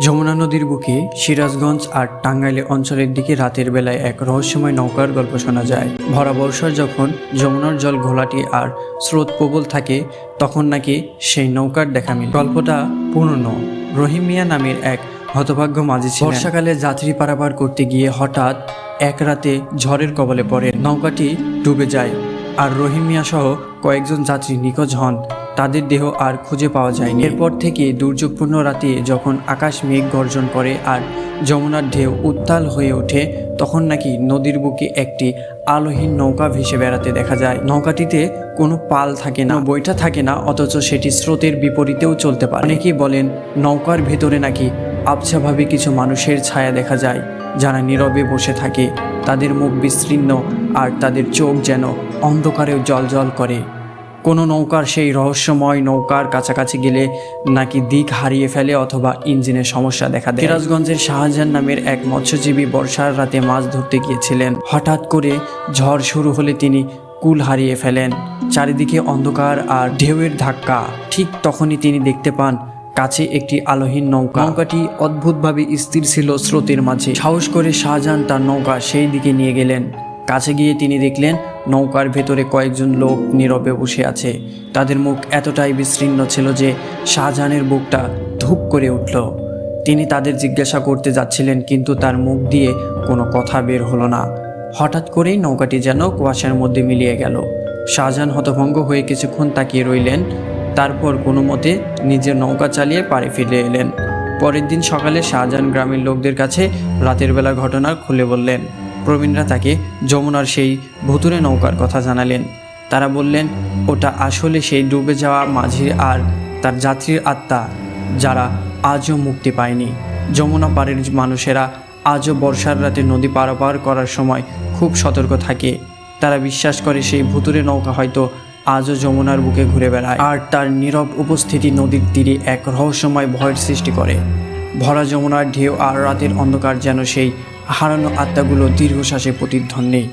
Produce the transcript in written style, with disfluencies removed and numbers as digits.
যমুনা নদীর বুকে সিরাজগঞ্জ আর টাঙ্গাইল অঞ্চলের দিকে রাতের বেলায় এক রহস্যময় নৌকার গল্প শোনা যায়। ভরা বর্ষার যখন যমুনার জল ঘোলাটে আর স্রোত প্রবল থাকে তখন নাকি সেই নৌকার দেখা মিলে। গল্পটা পুরনো। রহিম মিয়া নামের এক হতভাগ্য মাঝি ছিলেন। বর্ষাকালে যাত্রী পারাপার করতে গিয়ে হঠাৎ এক রাতে ঝড়ের কবলে পড়ে নৌকাটি ডুবে যায় আর রহিম মিয়া সহ কয়েকজন যাত্রী নিখোঁজ হন। তাদের দেহ আর খুঁজে পাওয়া যায়নি। এরপর থেকে দুর্যোগপূর্ণ রাতে যখন আকাশ মেঘ গর্জন করে আর যমুনার ঢেউ উত্তাল হয়ে ওঠে তখন নাকি নদীর বুকে একটি আলোহীন নৌকা ভেসে বেড়াতে দেখা যায়। নৌকাটিতে কোনো পাল থাকে না, বইটা থাকে না, অথচ সেটি স্রোতের বিপরীতেও চলতে পারে। অনেকেই বলেন নৌকার ভেতরে নাকি আবছাভাবে কিছু মানুষের ছায়া দেখা যায় যারা নীরবে বসে থাকে, তাদের মুখ বিস্তীর্ণ আর তাদের চোখ যেন অন্ধকারেও জ্বলজ্বল করে। কোনো নৌকার সেই রহস্যময় নৌকার কাছাকাছি গেলে নাকি দিক হারিয়ে ফেলে অথবা ইঞ্জিনের সমস্যা দেখা দেয়। সিরাজগঞ্জের শাহজাহান নামের এক মৎস্যজীবী বর্ষার রাতে মাছ ধরতে গিয়েছিলেন। হঠাৎ করে ঝড় শুরু হলে তিনি কুল হারিয়ে ফেলেন। চারিদিকে অন্ধকার আর ঢেউয়ের ধাক্কা। ঠিক তখনই তিনি দেখতে পান কাছে একটি আলোহীন নৌকা। নৌকাটি অদ্ভুতভাবে স্থির ছিল স্রোতের মাঝে। সাহস করে শাহজাহান তার নৌকা সেই দিকে নিয়ে গেলেন। কাছে গিয়ে তিনি দেখলেন নৌকার ভেতরে কয়েকজন লোক নীরবে বসে আছে। তাদের মুখ এতটাই বিস্তীর্ণ ছিল যে শাহজাহানের বুকটা ধুপ করে উঠল। তিনি তাদের জিজ্ঞাসা করতে যাচ্ছিলেন কিন্তু তার মুখ দিয়ে কোনো কথা বের হলো না। হঠাৎ করেই নৌকাটি যেন কুয়াশার মধ্যে মিলিয়ে গেল। শাহজাহান হতভম্ব হয়ে কিছুক্ষণ তাকিয়ে রইলেন, তারপর কোনো মতে নিজের নৌকা চালিয়ে পাড়ে ফিরে এলেন। পরের দিন সকালে শাহজাহান গ্রামের লোকদের কাছে রাতের বেলা ঘটনা খুলে বললেন। প্রবীণরা তাকে যমুনার সেই ভুতুরে নৌকার কথা জানালেন। তারা বললেন ওটা আসলে সেই ডুবে যাওয়া মাঝির আর তার যাত্রীর আত্মা, যারা আজও মুক্তি পায়নি। যমুনা পাড়ের মানুষেরা আজও বর্ষার রাতে নদী পারাপার করার সময় খুব সতর্ক থাকে। তারা বিশ্বাস করে সেই ভুতুরে নৌকা হয়তো আজও যমুনার বুকে ঘুরে বেড়ায় আর তার নীরব উপস্থিতি নদীর তীরে এক রহস্যময় ভয়ের সৃষ্টি করে। ভরা যমুনার ঢেউ আর রাতের অন্ধকার যেন সেই হারানো আত্মাগুলো দীর্ঘশ্বাসে প্রতিধ্বনি।